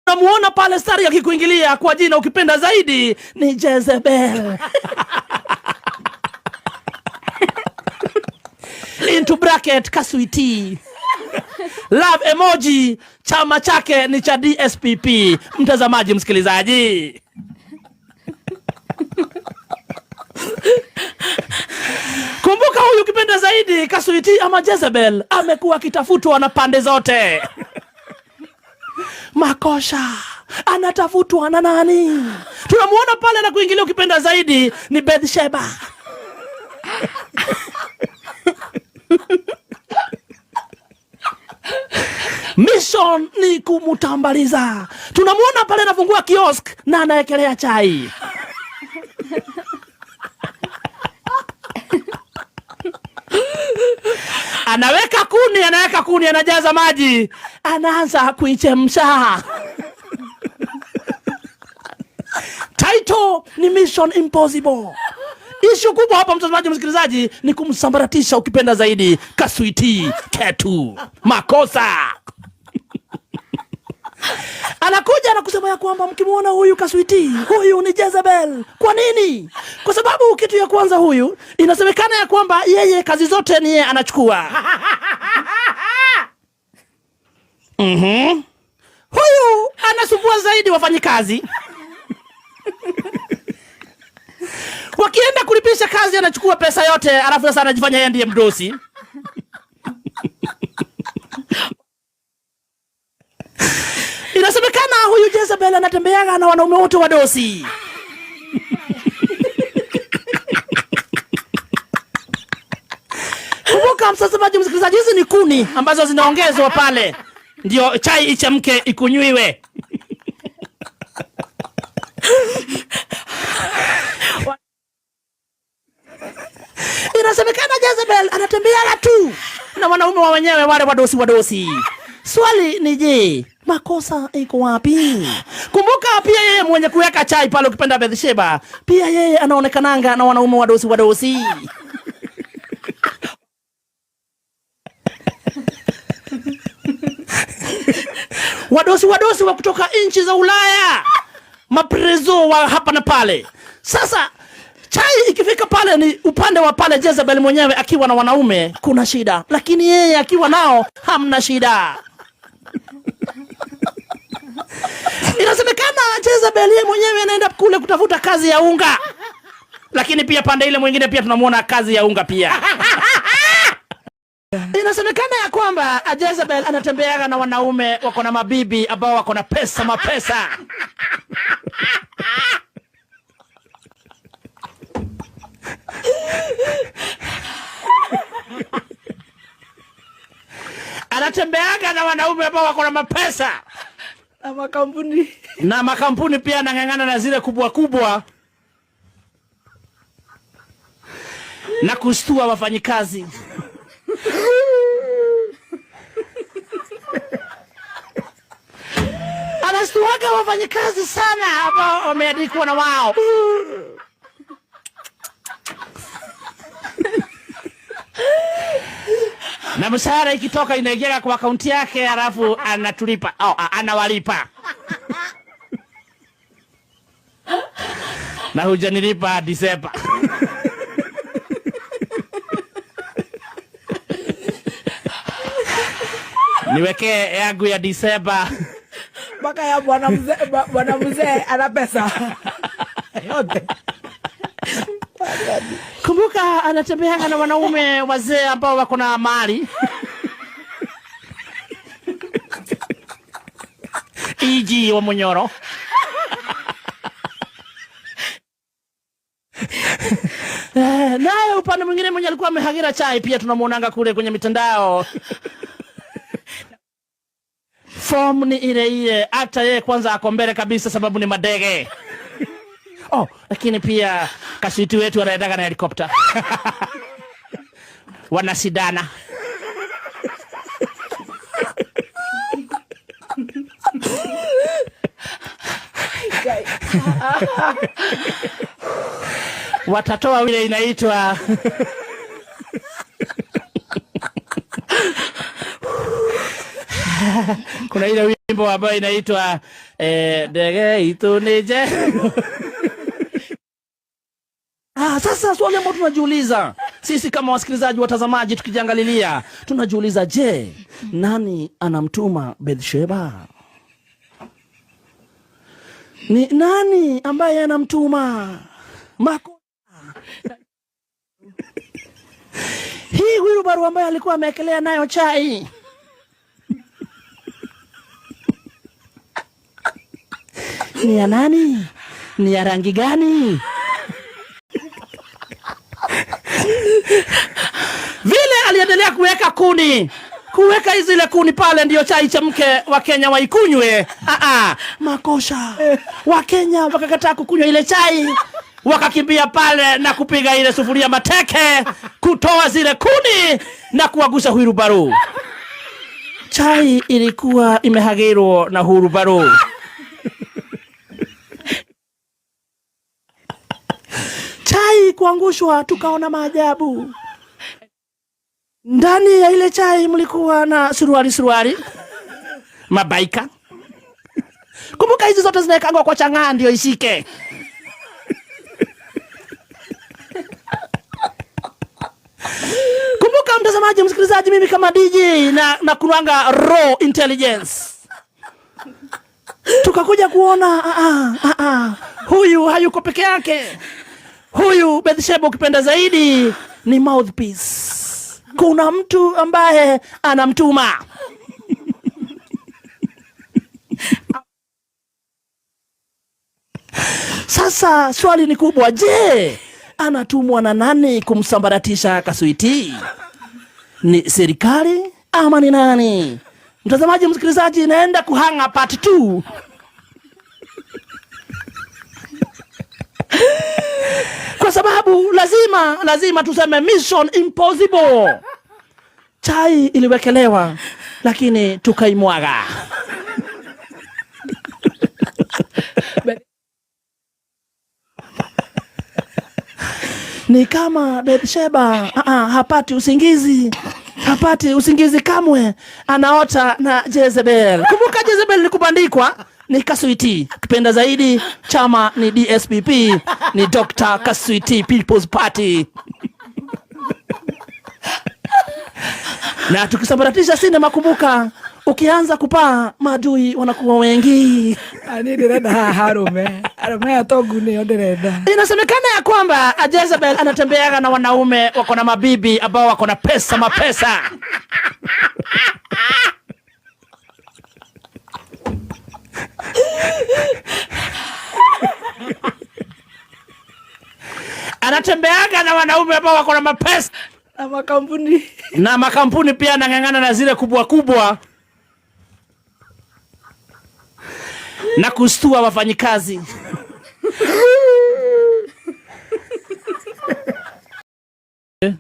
Namuona pale stari akikuingilia kwa jina ukipenda zaidi ni Jezebel. Into bracket Kaswiti. Love emoji, chama chake ni cha DSPP. Mtazamaji, msikilizaji, kumbuka huyu ukipenda zaidi Kaswiti ama Jezebel amekuwa akitafutwa na pande zote. Makosha anatafutwa na nani? Tunamuona pale na kuingilia ukipenda zaidi ni Bathsheba. Mission ni kumutambaliza. Tunamuona pale anafungua kiosk na anaekelea chai. Anaweka kuni, anajaza maji, anaanza kuichemsha. Title ni Mission Impossible. Ishu kubwa hapa, mtazamaji msikilizaji, ni kumsambaratisha ukipenda zaidi Kaswiti Ketu. Makosa. Anakuja na kusema ya kwamba mkimuona huyu Kaswiti, huyu ni Jezebel. Kwa nini? Kwa sababu kitu ya kwanza, huyu inasemekana ya kwamba yeye kazi zote ni yeye anachukua. Huyu anasumbua zaidi wafanyikazi. Wakienda kulipisha kazi anachukua pesa yote, alafu sasa anajifanya yeye ndiye mdosi. Inasemekana huyu Jezebel anatembeaga na wanaume wote wadosi. Kumbuka mtazamaji msikilizaji, hizi ni kuni ambazo zinaongezwa pale ndio chai ichemke ikunywiwe. Inasemekana Jezebel anatembea tu na wanaume wa wenyewe wale wadosi. Swali ni je, makosa iko wapi? Kumbuka pia yeye mwenye kuweka chai pale ukipenda Bathsheba, pia yeye anaonekananga na wanaume wadosi. Wadosi wa kutoka nchi za Ulaya. Maprezo wa hapa na pale. Sasa chai ikifika pale ni upande wa pale Jezebel mwenyewe akiwa na wanaume kuna shida, lakini yeye akiwa nao hamna shida. Inasemekana Jezebel yeye mwenyewe anaenda kule kutafuta kazi ya unga, lakini pia pande ile mwingine pia tunamuona kazi ya unga pia. Inasemekana ya kwamba Jezebel anatembeaga na wanaume wako na mabibi ambao wako na mapesa. Anatembeaga na wanaume ambao wako na mapesa na makampuni pia anang'ang'ana na zile kubwa na kustua wafanyikazi. Anastuaga wafanyikazi sana ambao wameandikwa na wao. Na mshahara ikitoka inaingia kwa akaunti yake, alafu anatulipa anawalipa. Na hujanilipa Disemba. Niweke yangu ya Disemba. Baka ya bwana mzee ana pesa yote. Kumbuka anatembeanga na wanaume wazee ambao wako na mali. Iji wa Munyoro. Naye upande mwingine mwenye alikuwa amehagira chai pia tunamuonanga kule kwenye mitandao. Form ni ile hata yeye kwanza ako mbele kabisa sababu ni madege. Lakini pia Kaswiti wetu wanaendaga na helikopta. Wanasidana. Watatoa wile inaitwa kuna ile wimbo wimbo ambao inaitwa ndege itu nije. Sasa swali ambalo tunajiuliza sisi kama wasikilizaji, watazamaji, tukijiangalilia tunajiuliza, je, nani anamtuma Bathsheba? Ni nani ambaye anamtuma makosa? Hii wheelbarrow ambaye alikuwa ameekelea nayo chai ni ya nani? Ni ya rangi gani? Vile aliendelea kuweka zile kuni pale ndio chai chemke, wa Kenya waikunywe. Makosha. Wa Kenya wakakataa kukunywa ile chai, wakakimbia pale na kupiga ile sufuria mateke, kutoa zile kuni na kuagusha wheelbarrow. Chai ilikuwa imehagirwa na wheelbarrow. Chai kuangushwa, tukaona maajabu. Ndani ya ile chai mlikuwa na suruari mabaika. Kumbuka hizi zote zinaekangwa kwa chang'aa ndio ishike. Kumbuka mtazamaji, msikilizaji, mimi kama DJ na kuruanga raw intelligence. Tukakuja kuona huyu hayuko peke yake. Huyu Bathsheba ukipenda zaidi ni mouthpiece. Kuna mtu ambaye anamtuma. Sasa swali ni kubwa, je, anatumwa na nani kumsambaratisha Kaswiti? Ni serikali ama ni nani? Mtazamaji, msikilizaji, inaenda kuhanga part 2. Kwa sababu lazima tuseme mission impossible. Chai iliwekelewa lakini tukaimwaga. Ni kama Bathsheba hapati usingizi kamwe, anaota na Jezebel. Kumbuka Jezebel ni kubandikwa, ni Kaswiti. Kipenda zaidi chama ni DSPP, ni Dr. Kaswiti People's Party. Na tukisambaratisha sinema, kumbuka, ukianza kupaa maadui wanakuwa wengi. Harume atogu ni odereda. Inasemekana ya kwamba Jezebel anatembeaga na wanaume wako na mabibi ambao wako na mapesa. Anatembeaga na wanaume ambao wako na mapesa na makampuni pia anang'ang'ana na zile kubwa na kustua wafanyikazi.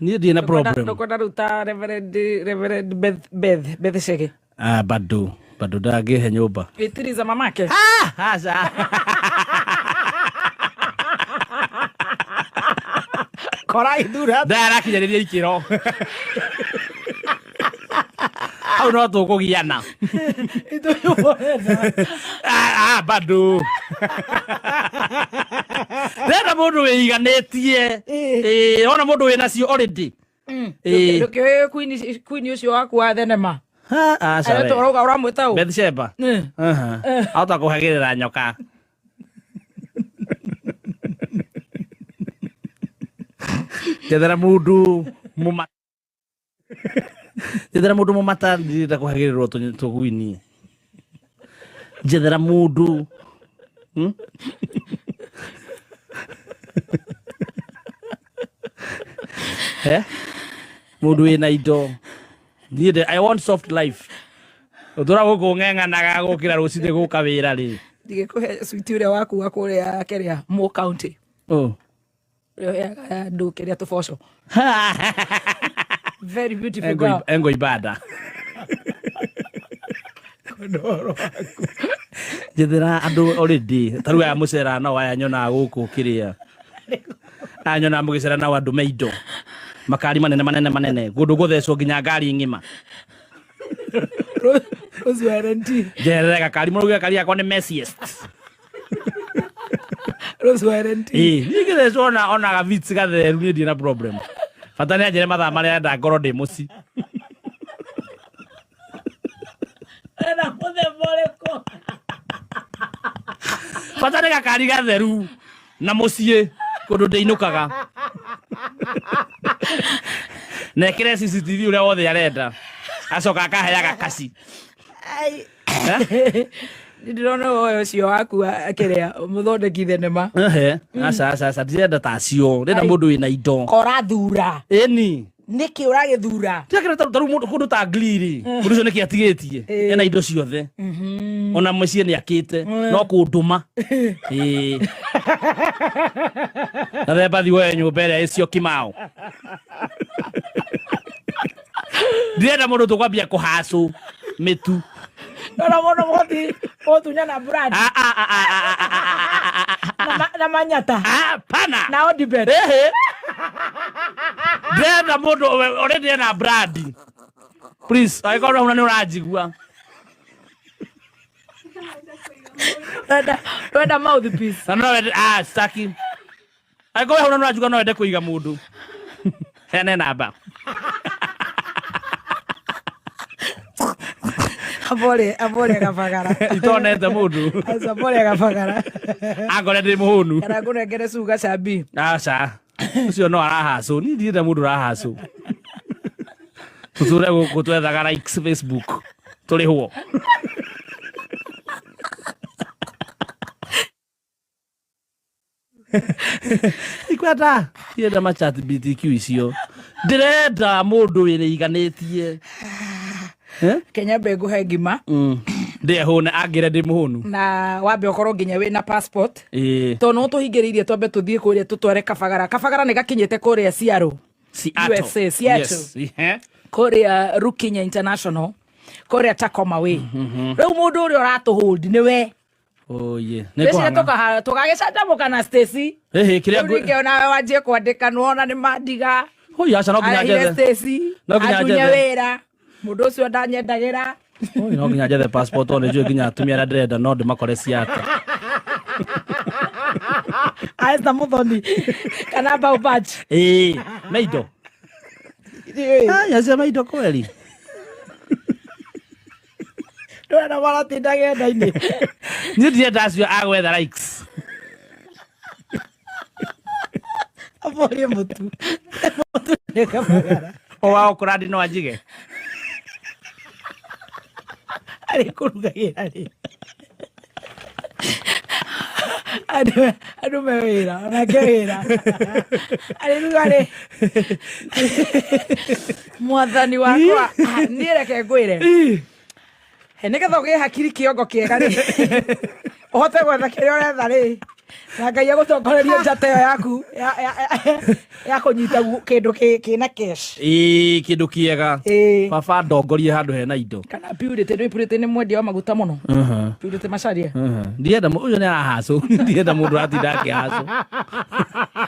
Ni dina problem. Nokona ruta Reverend Bathsheba. Bado dage nyumba. Vitiriza mamake. Hasa. Korai dura. Dara kijariria ikiro. Au no tukugiana. Ito yubona. Bado. Dara mundu wiganetie. Ona mundu wina cio already. Ndoke queen ucio waku wa thenema. Sawa. Toroga uramwita u. Bathsheba. Auta kuhagirira nyoka. Jethera mundu mumata ndira kuhagirirwo tugwini. Jethera mundu mundu ina indo. I want soft life. Utura guku ng'eng'anaga gukira rucinde guka wira ri. Ndigikuhe switi uria waku wa kuria keria Mo County. Do keria tufoco. Very beautiful girl. Engo ibada. Kodoro waku. Jethera andu already. Taru ya mucera na waya nyona guku kiria. Anyona mugicera na andu meido. Makari manene gundu guthecwo nginya ngari ngima. Rose warranty. Jerere gakari mũrũgi gakari yakwa nĩ messiest. Rose warranty. Nigire ona gavitsi gatheru nĩ ndina problem. Bata nĩ anjĩre mathaa marĩa nda ngoro ndĩ mũci. Ena mũthemoreko. Bata nĩ gakari gatheru na mũciĩ kũndũ ndĩinũkaga. Nekĩre CCTV ũrĩa wothe arenda. Acoka akaheaga kaci. Ndirona woyo cio waku akĩrĩa mũthondeki thenema. Aca ndirenda tacio. Ndĩrenda mũndũ wĩna indo. Kora thura. Ĩni. Nĩkĩ ũragĩthura? Tiakĩra taru mũndũ ta Gliri. Mũndũ ũcio nĩkĩ atigĩtie. Ena indo ciothe. Ona mũciĩ nĩ akĩte. No kũndũma. Na themba thiwe nyũmba ĩrĩa ĩcio Kimau. Ndirenda mũndũ tũkwambia kũhacũ mĩtu. Nona mũndũ mũthi ũtunya na brand. Na manyata. Pana. Na odibet. Ndirenda mũndũ already ena brand. Please, aikora una nĩ ũranjigua. Wenda mouthpiece. Na no wende staki. Aikora una nĩ ũranjigua no wende kũiga mũndũ. Hene namba. Abole gabagara. Itonete mũndũ. Abole gabagara. Angore ndĩ mũhũnu. Kana kũnengere cuga cabi. Aca. Ucio no arahacũ. Ni ndirenda mũndũ arahacũ. Tũtũre gũkũ twethaga likes Facebook. Tũrĩhwo. Ikwata. Ndirenda ma chat BTQ icio. Ndirenda mũndũ wĩiganĩtie. Kenya mbegu he ngima. Ndĩ hũne angĩre ndĩ mũhũnu. Na wambe ũkorwo nginya wĩna passport. To no tũhingĩrĩirie twambe tũthiĩ kũrĩa tũtware Kabagara. Kabagara nĩ gakinyĩte kũrĩa Seattle. USA, Seattle. Kũrĩa Rukinya International. Kũrĩa Tacoma Way. Rĩu mũndũ ũrĩa ũratũhold nĩ we. Oye. Nĩkũhanga. Tũgagĩcanjamũka na Stacy. Kĩrĩa ngwĩka wanjie kwandĩkanwo na nĩ mandiga. Aca no nginya njethe. Stacy. Adunya wĩra. Mũndũ ũcio ndanyendagĩra. No nginya njethe passport one njũĩ nginya atumia arĩa ndĩrenda no ndĩmakore Seattle. Aesta Muthoni. Kana Baubach. Meido. Yacia Meido kweli. Ndona maratinda ng'enda-inĩ. Niĩ ndirenda acio agwetha likes. Aborie mũtu. Mũtu nĩ Kabagara. Wao kũrandi no anjige. Arĩ kũrugagĩra rĩ. Andũ me wĩra, onake wĩra. Arĩ ruga rĩ. Mwathani wakwa, niĩ reke ngwĩre. Nĩgetha ũgĩe hakiri kĩongo kĩega rĩ. Ũhote gwetha kĩrĩa ũretha rĩ. Na Ngai agũtongorerie njata ĩyo yaku ya kũnyita kĩndũ kĩna cash. Kĩndũ kĩega. Baba ndongorie handũ hena indo. Kana Purity nĩ mwendia wa maguta mũno. Purity Macharia. Ndienda ũcio nĩ arahacũ. Ndienda mũndũ atinda akĩhacũ.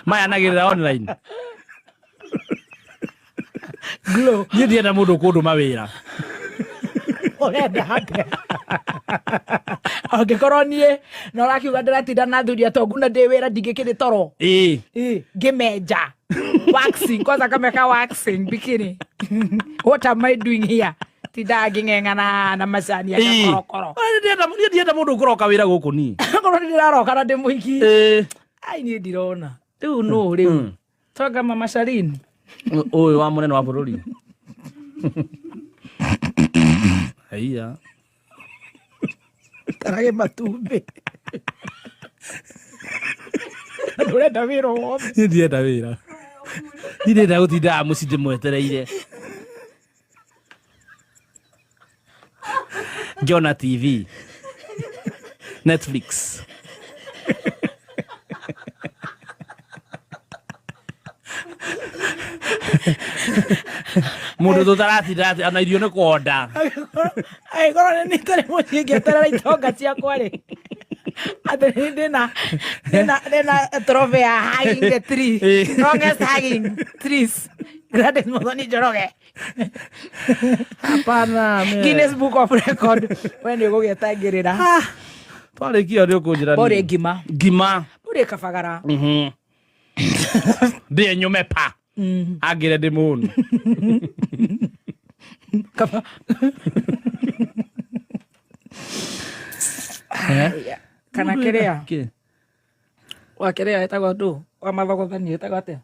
Maya nagĩrĩra online. Glow. Niĩ ndienda mũndũ kũndũma wĩra. Ũrenda atĩa? Angĩkorwo niĩ na ũrakiuga ndĩratinda na thuri atongu na ndĩ wĩra ndingĩkĩrĩ toro. Ngĩmenja. Waxing, kwanza kameka waxing bikini. What am I doing here? Tinda ngĩng'eng'ana na macani ya korokoro. Niĩ ndienda mũndũ ũkũroka wĩra gũkũ ni. Korwo ndĩraroka na ndĩ mũhiki. Ai niĩ ndirona. Rĩu no rĩu. Tonga Mama Shalini. Ũyũ wa mũnene wa bũrũri. Haiya. Tarage matumbĩ. Ndũrenda wĩra wothe. Niĩ ndienda wĩra. Ndirenda gũtinda mũciĩ ndĩmwetereire. Ngĩona TV. Netflix. Mũndũ tũtaratinda ana irio nĩ konda. Angĩkorwo nĩ tũrĩ mũciĩ ngĩeterera itonga ciakwa rĩ. Atĩ ndĩna trophy ya hugging the tree. Longest hugging trees Gladys Muthoni Njoroge. Hapana. Guinness Book of Record. Wewe ndio gũgĩtangĩrĩra. Twarĩkia nĩ ũkũnjĩra. Bore ngima. Ngima. Bore kabagara. Ndĩ nyume pa. Agire ndĩ mũnu. Kaba. Kana kĩrĩa. Wakerea etagwo ndũ. Wa mathogothani etagwo atĩa?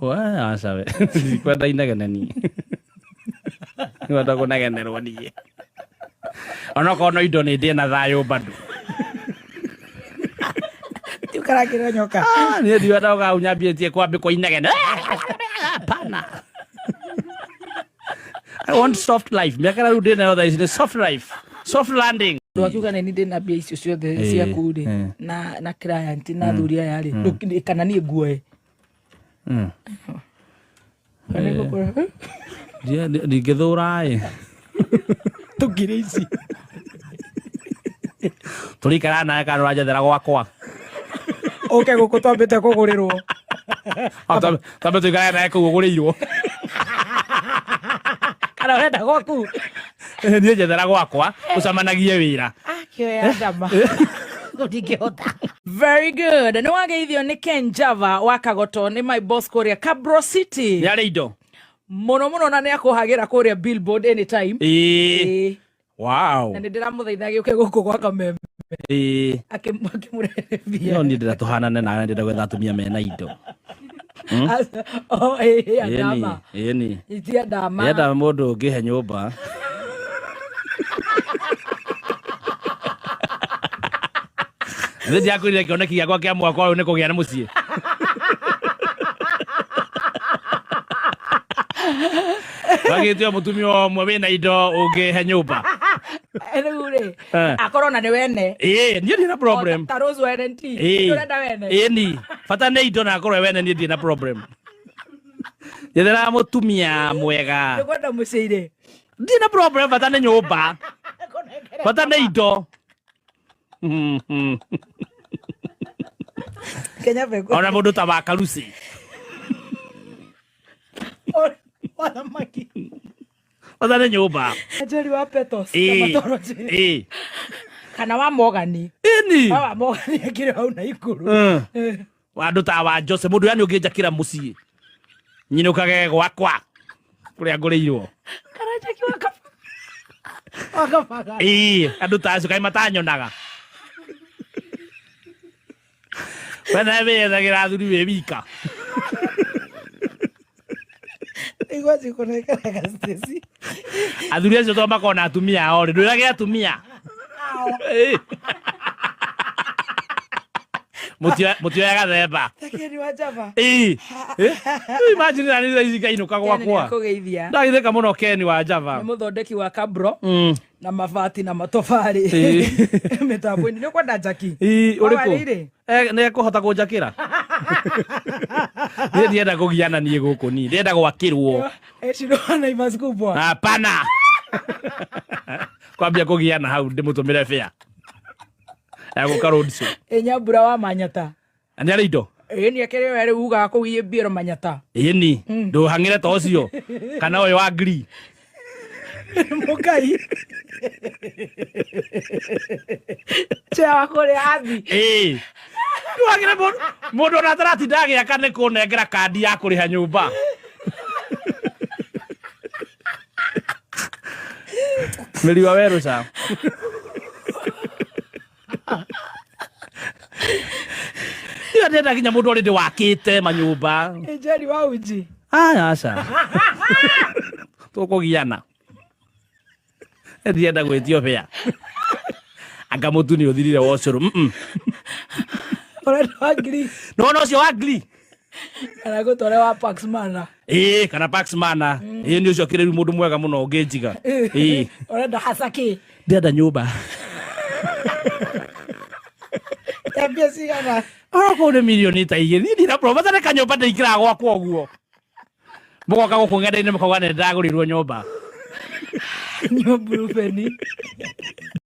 Wa asawe. Kwenda inegene ni. Ngwenda kunegenerwo ni. Ona kono indo nĩ ndĩ na thayũ bado. Tukarakĩra nyoka. Nĩ ndiwenda gũkaunyambĩtie kwambĩkwo inegene. Hapana. I want soft life. Mĩaka rĩu ndĩ nayo thaa ici nĩ soft life. Soft landing. Wakiuga nĩ ndĩ na mbia icio ciothe ciaku rĩ na client na thuri aya rĩ kana niĩ nguoe. Ndingĩthũra ĩ. Tũkĩrĩ ici. Tũrĩikara nawe kana ũranjethera gwakwa. Ũke gũkũ twambĩte kũgũrĩrwo. Twambe tũikare nawe kũu ũgũrĩirwo. Kana ũrenda gwaku. Niĩ njethera gwakwa ũcamanagie wĩra. Akĩoya ndama. Gũtingĩhota. Very good. Nĩ wageithio nĩ Ken Java wa Kagoto nĩ my boss kũrĩa Kabro City. Nĩ arĩ indo. Mũno na nĩ akũhagĩra kũrĩa Billboard anytime. Wow. Na nĩ ndĩramũthaitha gĩũke gũkũ gwa Kameme. Akĩmũrehe mbia. No niĩ ndĩra tũhanane nawe ndĩra gwetha atumia mena indo. Adama. Ĩni. Iti Adama. Yenda mũndũ ũngĩhe nyũmba. Nĩ ndiakwĩrire kĩoneki gĩakwa kĩa mwaka ũyũ nĩ kũgĩa na mũciĩ. Wagĩtio mũtumia ũmwe wĩna indo ũngĩhe nyũmba. Rĩu rĩ akorwo na nĩ wene. Niĩ ndĩ na problem. Ta Rose Warranty. Ndĩrenda wene. Ĩni. Bata nĩ indo na akorwo wene niĩ ndĩ na problem. Njethera mũtumia mwega. Nĩkwenda mũciĩ irĩ. Ndĩ na problem bata nĩ nyũmba. Bata nĩ indo. Kenya Beko. Ona mũndũ ta Waka Lucy. Ona maki. Bata nĩ nyũmba. Ajeri wa Petos. Kana wa Morgani. Ĩni. Wa Morgani akĩrĩ hau na igũrũ. Andũ ta wa Jose mũndũ yani ũngĩnjakĩra mũciĩ. Nyinũkage gwakwa. Kũrĩa ngũrĩirwo. Karajaki wakabaga. Andũ ta acio kaĩ matanyonaga. Wena wĩyethagĩra athuri wĩ wika. Igwaci kũnekanaga Stacy. Athuri acio to makona atumia ao rĩ ndwĩrage atumia. Mũtioyaga themba. Takeni wa Java. Imagine na nĩ ici kainũka gwakwa. Ndagithĩka mũno Ken wa Java. Nĩ mũthondeki wa Kabro na mabati na matofari. Mĩtambo-inĩ nĩ ũkwenda njaki. Ũrĩkũ? Nĩ ekũhota kũnjakĩra. Niĩ ndienda kũgiana niĩ gũkũ niĩ. Ndienda gwakĩrwo. Ecirwana imazi kubwa. Hapana. Kwambia kũgiana hau ndĩmũtũmĩre fare. Gũka road show. Nyambura wa Manyata. Nĩ arĩ indo. Nĩ akĩrĩ we rĩu ugaga kũu Ibiero Manyata. Ĩni. Ndũhang'ĩre ta ũcio. Kana ũyũ wa ngiri. Mũkai. Cia wa kũrĩa athi. Ndũhang'ĩre mũndũ ona ataratinda agĩaka nĩ kũnengera kandi ya kũrĩha nyũmba. Mĩriwa werũ ca. Ndiyo ndenda nginya mũndũ ũrĩ ndĩwakĩte manyũmba. Njeri wa Uji. Aca. Tũkũgiana. Ndienda gwĩtio fare. Anga mũtu nĩ ũthirire wa ũcũrũ. Ũrenda wa ngiri. No ũcio wa ngiri. Kana gũtware wa Paxmana. Kana Paxmana. Nĩ ũcio kĩrĩru mũndũ mwega mũno ũngĩnjiga. Ũrenda Hasaki. Ndienda nyũmba. Mbia cigana. Orokorwo nĩ mirioni ta igĩrĩ. Niĩ ndina problem. Bata nĩ kanyũmba ndĩikĩraga gwakwa ũguo. Mũgoka gũkũ ng'enda-inĩ mũkauga nĩ ndagũrĩirwo nyũmba. Nyũmba Rubeni.